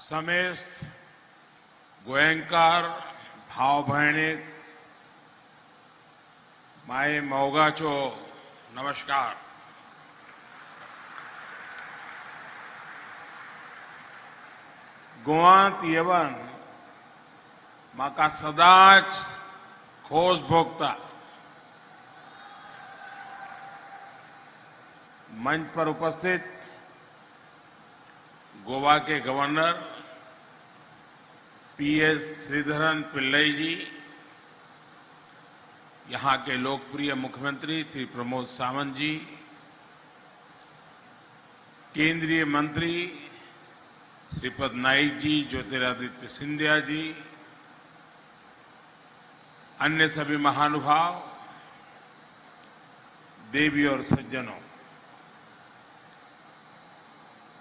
समेस्त गोयंकार भाव भयणीक माय मोगाचो नमस्कार। गोवांत येवन म्हाका सदांच खोस भोगता। मंच पर उपस्थित गोवा के गवर्नर पीएस श्रीधरन पिल्लई जी, यहां के लोकप्रिय मुख्यमंत्री श्री प्रमोद सावंत जी, केंद्रीय मंत्री श्रीपद नाइक जी, ज्योतिरादित्य सिंधिया जी, अन्य सभी महानुभाव, देवी और सज्जनों,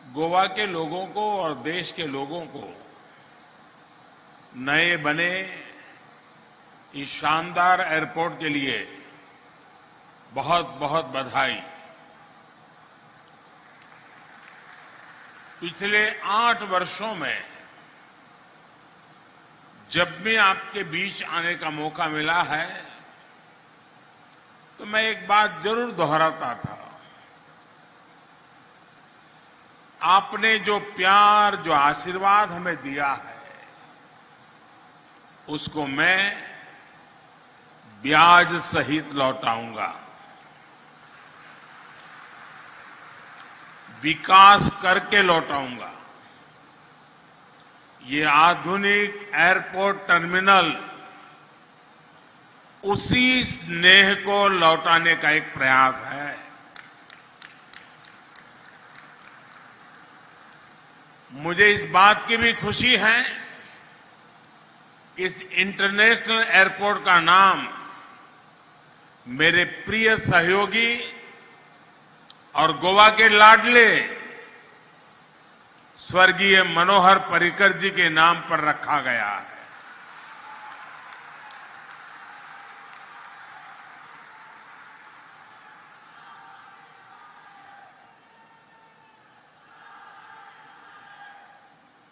गोवा के लोगों को और देश के लोगों को नए बने इस शानदार एयरपोर्ट के लिए बहुत बहुत बधाई। पिछले 8 वर्षों में जब भी आपके बीच आने का मौका मिला है तो मैं एक बात जरूर दोहराता था। आपने जो प्यार, जो आशीर्वाद हमें दिया है, उसको मैं ब्याज सहित लौटाऊंगा, विकास करके लौटाऊंगा। ये आधुनिक एयरपोर्ट टर्मिनल उसी स्नेह को लौटाने का एक प्रयास है। मुझे इस बात की भी खुशी है कि इस इंटरनेशनल एयरपोर्ट का नाम मेरे प्रिय सहयोगी और गोवा के लाडले स्वर्गीय मनोहर पर्रिकर जी के नाम पर रखा गया है।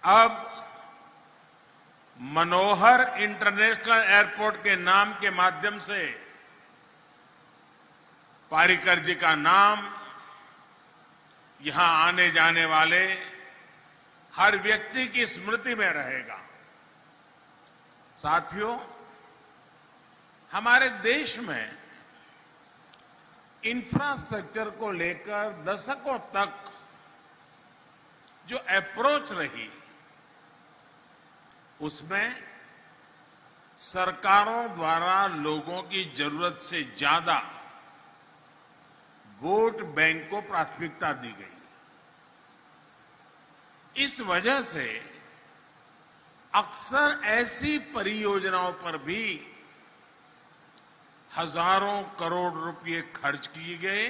अब मनोहर इंटरनेशनल एयरपोर्ट के नाम के माध्यम से पर्रिकर जी का नाम यहां आने जाने वाले हर व्यक्ति की स्मृति में रहेगा। साथियों, हमारे देश में इंफ्रास्ट्रक्चर को लेकर दशकों तक जो अप्रोच रही, उसमें सरकारों द्वारा लोगों की जरूरत से ज्यादा वोट बैंक को प्राथमिकता दी गई। इस वजह से अक्सर ऐसी परियोजनाओं पर भी हजारों करोड़ रुपए खर्च किए गए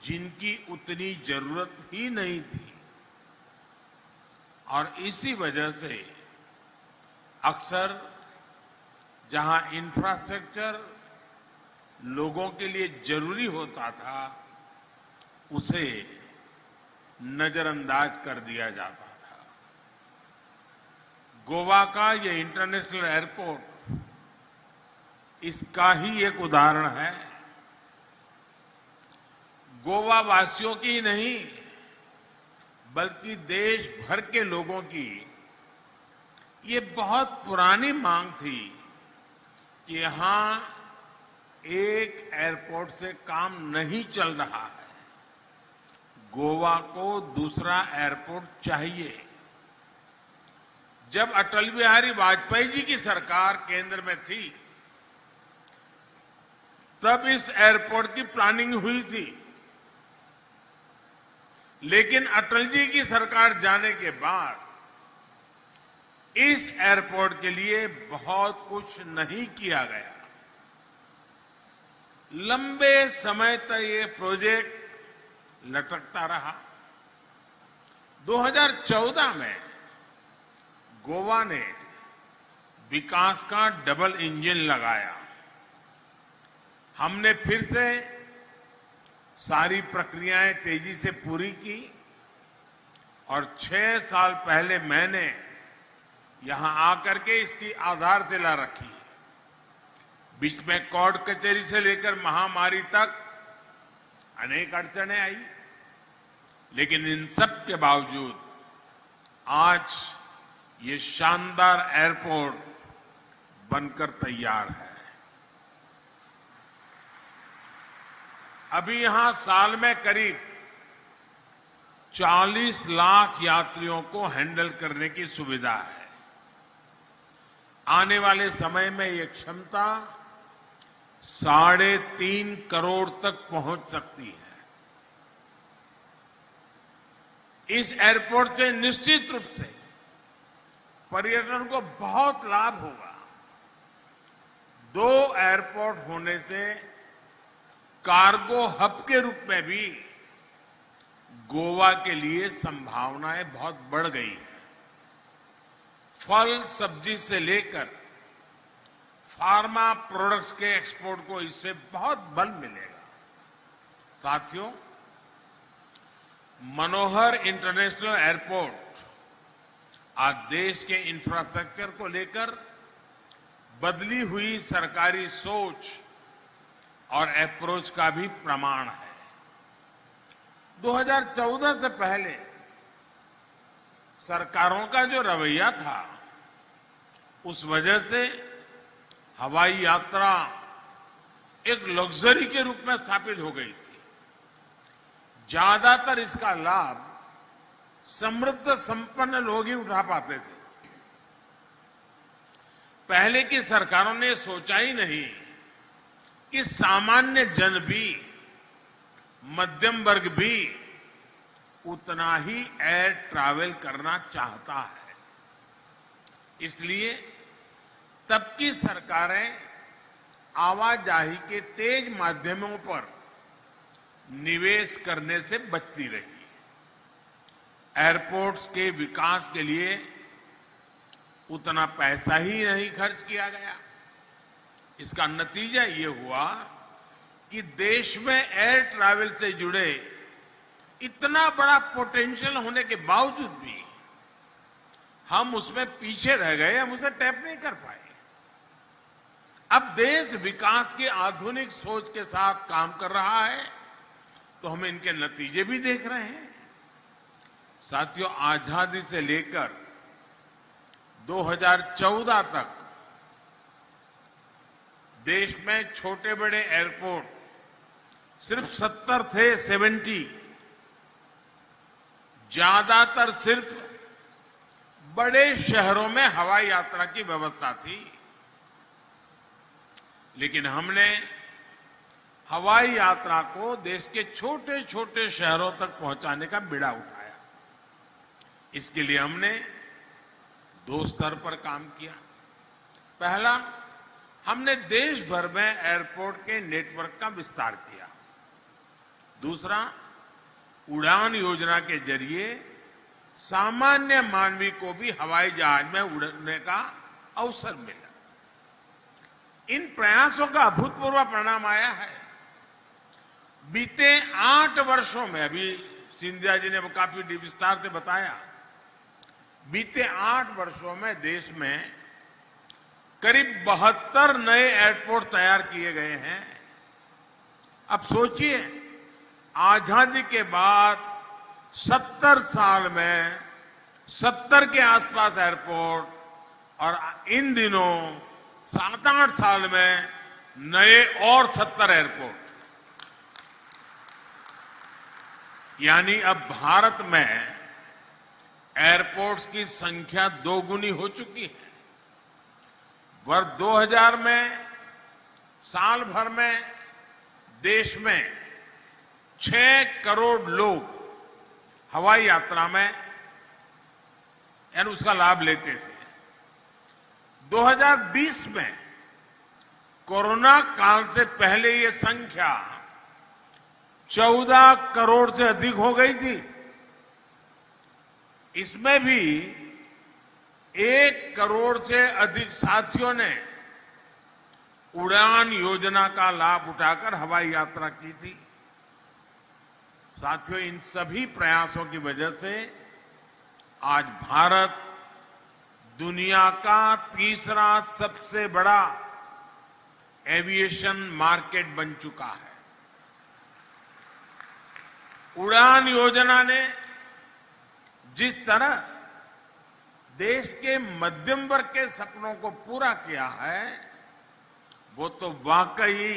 जिनकी उतनी जरूरत ही नहीं थी। और इसी वजह से अक्सर जहां इंफ्रास्ट्रक्चर लोगों के लिए जरूरी होता था, उसे नजरअंदाज कर दिया जाता था। गोवा का ये इंटरनेशनल एयरपोर्ट इसका ही एक उदाहरण है। गोवा वासियों की ही नहीं, बल्कि देश भर के लोगों की ये बहुत पुरानी मांग थी कि यहां एक एयरपोर्ट से काम नहीं चल रहा है, गोवा को दूसरा एयरपोर्ट चाहिए। जब अटल बिहारी वाजपेयी जी की सरकार केंद्र में थी, तब इस एयरपोर्ट की प्लानिंग हुई थी। लेकिन अटल जी की सरकार जाने के बाद इस एयरपोर्ट के लिए बहुत कुछ नहीं किया गया। लंबे समय तक ये प्रोजेक्ट लटकता रहा। 2014 में गोवा ने विकास का डबल इंजन लगाया। हमने फिर से सारी प्रक्रियाएं तेजी से पूरी की और 6 साल पहले मैंने यहां आकर के इसकी आधारशिला रखी। बीच में कोर्ट कचहरी से लेकर महामारी तक अनेक अड़चनें आई, लेकिन इन सब के बावजूद आज ये शानदार एयरपोर्ट बनकर तैयार है। अभी यहां साल में करीब 40 लाख यात्रियों को हैंडल करने की सुविधा है। आने वाले समय में ये क्षमता 3.5 करोड़ तक पहुंच सकती है। इस एयरपोर्ट से निश्चित रूप से पर्यटन को बहुत लाभ होगा। 2 एयरपोर्ट होने से कार्गो हब के रूप में भी गोवा के लिए संभावनाएं बहुत बढ़ गई हैं। फल सब्जी से लेकर फार्मा प्रोडक्ट्स के एक्सपोर्ट को इससे बहुत बल मिलेगा। साथियों, मनोहर इंटरनेशनल एयरपोर्ट आज देश के इंफ्रास्ट्रक्चर को लेकर बदली हुई सरकारी सोच और अप्रोच का भी प्रमाण है। 2014 से पहले सरकारों का जो रवैया था, उस वजह से हवाई यात्रा एक लग्जरी के रूप में स्थापित हो गई थी। ज्यादातर इसका लाभ समृद्ध संपन्न लोग ही उठा पाते थे। पहले की सरकारों ने सोचा ही नहीं कि सामान्य जन भी, मध्यम वर्ग भी उतना ही एयर ट्रैवल करना चाहता है। इसलिए तब की सरकारें आवाजाही के तेज माध्यमों पर निवेश करने से बचती रही। एयरपोर्ट्स के विकास के लिए उतना पैसा ही नहीं खर्च किया गया। इसका नतीजा ये हुआ कि देश में एयर ट्रैवल से जुड़े इतना बड़ा पोटेंशियल होने के बावजूद भी हम उसमें पीछे रह गए, हम उसे टैप नहीं कर पाए। अब देश विकास की आधुनिक सोच के साथ काम कर रहा है, तो हम इनके नतीजे भी देख रहे हैं। साथियों, आजादी से लेकर 2014 तक देश में छोटे बड़े एयरपोर्ट सिर्फ 70 थे, 70। ज्यादातर सिर्फ बड़े शहरों में हवाई यात्रा की व्यवस्था थी। लेकिन हमने हवाई यात्रा को देश के छोटे छोटे शहरों तक पहुंचाने का बीड़ा उठाया। इसके लिए हमने 2 स्तर पर काम किया। पहला, हमने देश भर में एयरपोर्ट के नेटवर्क का विस्तार किया। दूसरा, उड़ान योजना के जरिए सामान्य मानवी को भी हवाई जहाज में उड़ने का अवसर मिला। इन प्रयासों का अभूतपूर्व परिणाम आया है। बीते 8 वर्षों में, अभी सिंधिया जी ने काफी विस्तार से बताया, बीते 8 वर्षों में देश में करीब 72 नए एयरपोर्ट तैयार किए गए हैं। अब सोचिए, आजादी के बाद 70 साल में 70 के आसपास एयरपोर्ट, और इन दिनों 7-8 साल में नए और 70 एयरपोर्ट। यानी अब भारत में एयरपोर्ट्स की संख्या 2 गुनी हो चुकी है। वर्ष 2000 में साल भर में देश में 6 करोड़ लोग हवाई यात्रा में यानी उसका लाभ लेते थे। 2020 में कोरोना काल से पहले ये संख्या 14 करोड़ से अधिक हो गई थी। इसमें भी 1 करोड़ से अधिक साथियों ने उड़ान योजना का लाभ उठाकर हवाई यात्रा की थी। साथियों, इन सभी प्रयासों की वजह से आज भारत दुनिया का तीसरा सबसे बड़ा एविएशन मार्केट बन चुका है। उड़ान योजना ने जिस तरह देश के मध्यम वर्ग के सपनों को पूरा किया है, वो तो वाकई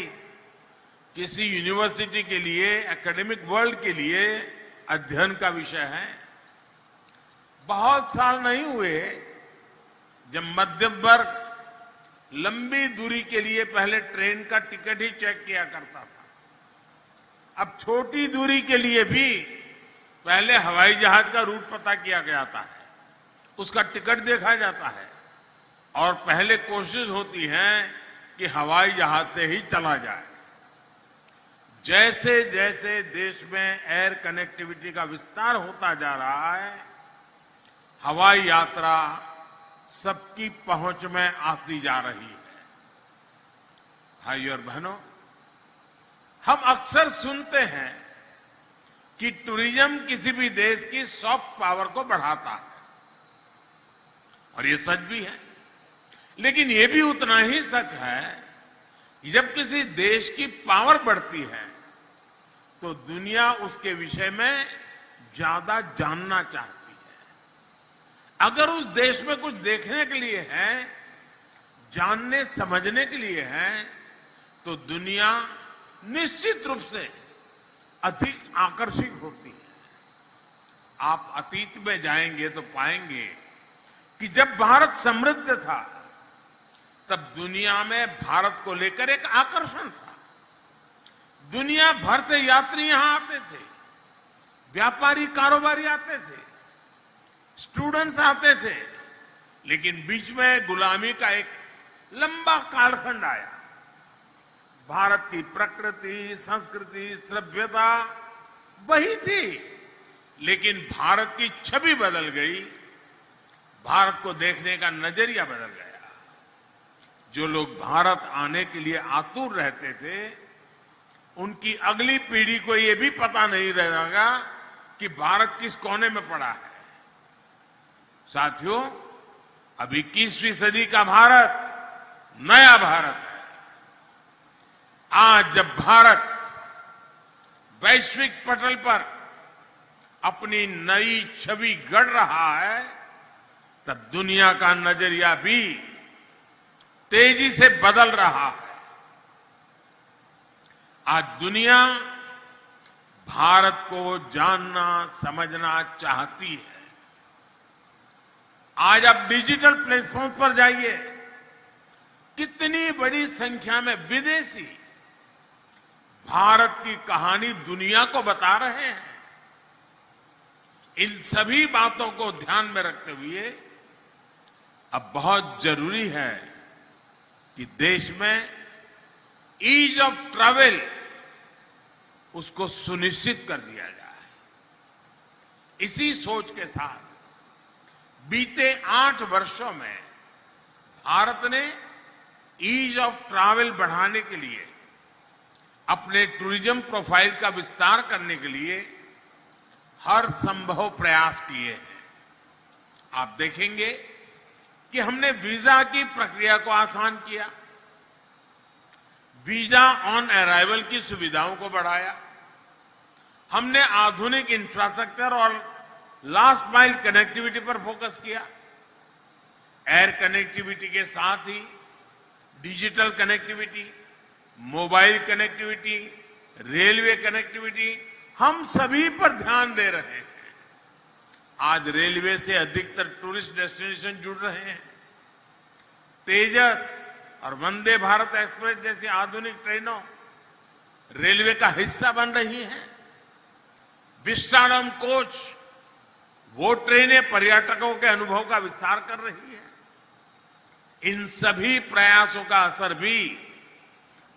किसी यूनिवर्सिटी के लिए, एकेडमिक वर्ल्ड के लिए अध्ययन का विषय है। बहुत साल नहीं हुए जब मध्यम वर्ग लंबी दूरी के लिए पहले ट्रेन का टिकट ही चेक किया करता था। अब छोटी दूरी के लिए भी पहले हवाई जहाज का रूट पता किया जाता है, उसका टिकट देखा जाता है और पहले कोशिश होती है कि हवाई जहाज से ही चला जाए। जैसे जैसे देश में एयर कनेक्टिविटी का विस्तार होता जा रहा है, हवाई यात्रा सबकी पहुंच में आती जा रही है। भाइयों और बहनों, हम अक्सर सुनते हैं कि टूरिज्म किसी भी देश की सॉफ्ट पावर को बढ़ाता है, और ये सच भी है। लेकिन ये भी उतना ही सच है कि जब किसी देश की पावर बढ़ती है तो दुनिया उसके विषय में ज्यादा जानना चाहती है। अगर उस देश में कुछ देखने के लिए है, जानने समझने के लिए है, तो दुनिया निश्चित रूप से अधिक आकर्षित होती है। आप अतीत में जाएंगे तो पाएंगे कि जब भारत समृद्ध था तब दुनिया में भारत को लेकर एक आकर्षण था। दुनिया भर से यात्री यहां आते थे, व्यापारी कारोबारी आते थे, स्टूडेंट्स आते थे, लेकिन बीच में गुलामी का एक लंबा कालखंड आया। भारत की प्रकृति, संस्कृति, सभ्यता वही थी, लेकिन भारत की छवि बदल गई, भारत को देखने का नजरिया बदल गया। जो लोग भारत आने के लिए आतुर रहते थे, उनकी अगली पीढ़ी को यह भी पता नहीं रहेगा कि भारत किस कोने में पड़ा है। साथियों, अब 21वीं सदी का भारत नया भारत है। आज जब भारत वैश्विक पटल पर अपनी नई छवि गढ़ रहा है, तब दुनिया का नजरिया भी तेजी से बदल रहा है। आज दुनिया भारत को जानना समझना चाहती है। आज आप डिजिटल प्लेटफॉर्म पर जाइए, कितनी बड़ी संख्या में विदेशी भारत की कहानी दुनिया को बता रहे हैं। इन सभी बातों को ध्यान में रखते हुए अब बहुत जरूरी है कि देश में ईज ऑफ ट्रैवल उसको सुनिश्चित कर दिया जाए। इसी सोच के साथ बीते 8 वर्षों में भारत ने ईज ऑफ ट्रैवल बढ़ाने के लिए, अपने टूरिज्म प्रोफाइल का विस्तार करने के लिए हर संभव प्रयास किए हैं। आप देखेंगे कि हमने वीजा की प्रक्रिया को आसान किया, वीजा ऑन अराइवल की सुविधाओं को बढ़ाया, हमने आधुनिक इंफ्रास्ट्रक्चर और लास्ट माइल कनेक्टिविटी पर फोकस किया। एयर कनेक्टिविटी के साथ ही digital connectivity, mobile connectivity, railway connectivity, हम सभी पर ध्यान दे रहे हैं। आज रेलवे से अधिकतर टूरिस्ट डेस्टिनेशन जुड़ रहे हैं। तेजस और वंदे भारत एक्सप्रेस जैसी आधुनिक ट्रेनों रेलवे का हिस्सा बन रही हैं। विस्टाडोम कोच, वो ट्रेनें पर्यटकों के अनुभव का विस्तार कर रही है। इन सभी प्रयासों का असर भी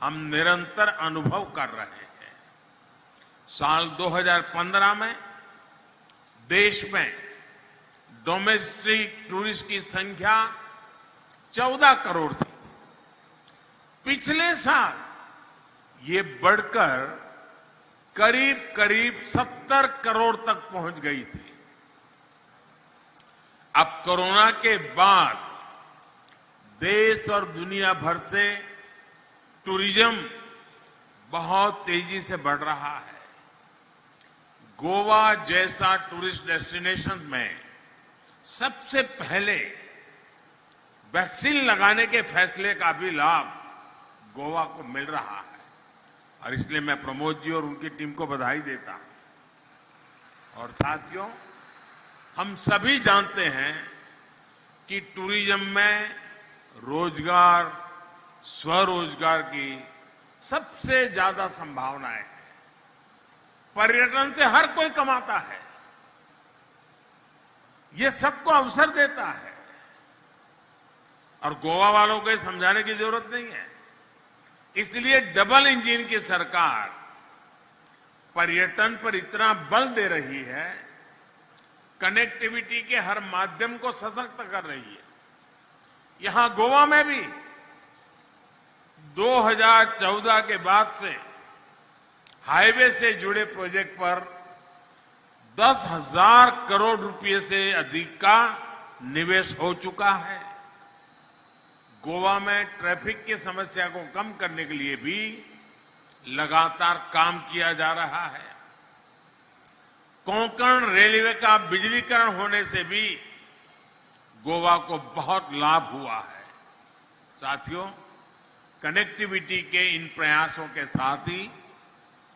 हम निरंतर अनुभव कर रहे हैं। साल 2015 में देश में डोमेस्टिक टूरिस्ट की संख्या 14 करोड़ थी। पिछले साल ये बढ़कर करीब 70 करोड़ तक पहुंच गई थी। अब कोरोना के बाद देश और दुनिया भर से टूरिज्म बहुत तेजी से बढ़ रहा है। गोवा जैसा टूरिस्ट डेस्टिनेशन में सबसे पहले वैक्सीन लगाने के फैसले का भी लाभ गोवा को मिल रहा है और इसलिए मैं प्रमोद जी और उनकी टीम को बधाई देता हूं। और साथियों, हम सभी जानते हैं कि टूरिज्म में रोजगार, स्वरोजगार की सबसे ज्यादा संभावनाएं हैं। पर्यटन से हर कोई कमाता है, ये सबको अवसर देता है और गोवा वालों को समझाने की जरूरत नहीं है। इसलिए डबल इंजन की सरकार पर्यटन पर इतना बल दे रही है, कनेक्टिविटी के हर माध्यम को सशक्त कर रही है। यहां गोवा में भी 2014 के बाद से हाईवे से जुड़े प्रोजेक्ट पर 10,000 करोड़ रुपए से अधिक का निवेश हो चुका है। गोवा में ट्रैफिक की समस्या को कम करने के लिए भी लगातार काम किया जा रहा है। कोंकण रेलवे का बिजलीकरण होने से भी गोवा को बहुत लाभ हुआ है। साथियों, कनेक्टिविटी के इन प्रयासों के साथ ही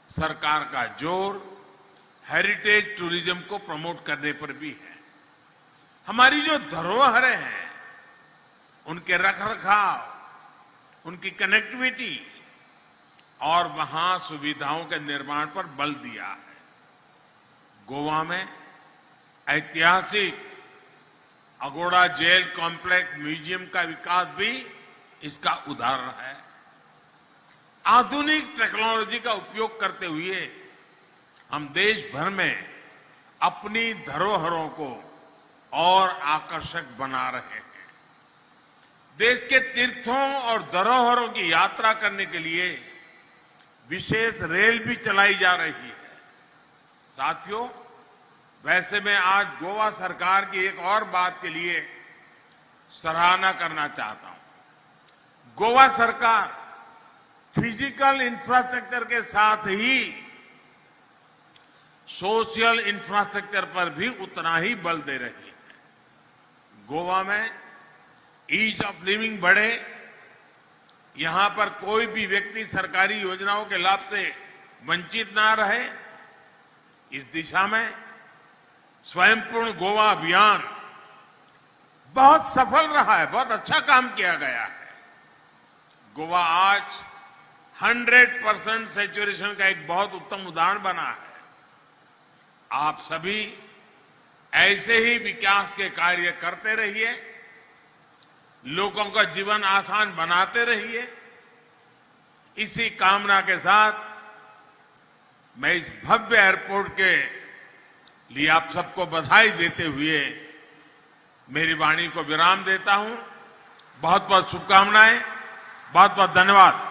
सरकार का जोर हेरिटेज टूरिज्म को प्रमोट करने पर भी है। हमारी जो धरोहरें हैं, उनके रखरखाव, उनकी कनेक्टिविटी और वहां सुविधाओं के निर्माण पर बल दिया है। गोवा में ऐतिहासिक अगोड़ा जेल कॉम्प्लेक्स म्यूजियम का विकास भी इसका उदाहरण है। आधुनिक टेक्नोलॉजी का उपयोग करते हुए हम देश भर में अपनी धरोहरों को और आकर्षक बना रहे हैं। देश के तीर्थों और धरोहरों की यात्रा करने के लिए विशेष रेल भी चलाई जा रही है। साथियों, वैसे मैं आज गोवा सरकार की एक और बात के लिए सराहना करना चाहता हूं। गोवा सरकार फिजिकल इंफ्रास्ट्रक्चर के साथ ही सोशल इंफ्रास्ट्रक्चर पर भी उतना ही बल दे रही है। गोवा में ईज ऑफ लिविंग बढ़े, यहां पर कोई भी व्यक्ति सरकारी योजनाओं के लाभ से वंचित ना रहे, इस दिशा में स्वयंपूर्ण गोवा अभियान बहुत सफल रहा है, बहुत अच्छा काम किया गया है। गोवा आज 100% सैचुरेशन का एक बहुत उत्तम उदाहरण बना है। आप सभी ऐसे ही विकास के कार्य करते रहिए, लोगों का जीवन आसान बनाते रहिए। इसी कामना के साथ मैं इस भव्य एयरपोर्ट के लिए आप सबको बधाई देते हुए मेरी वाणी को विराम देता हूं। बहुत बहुत शुभकामनाएं, बहुत बहुत धन्यवाद।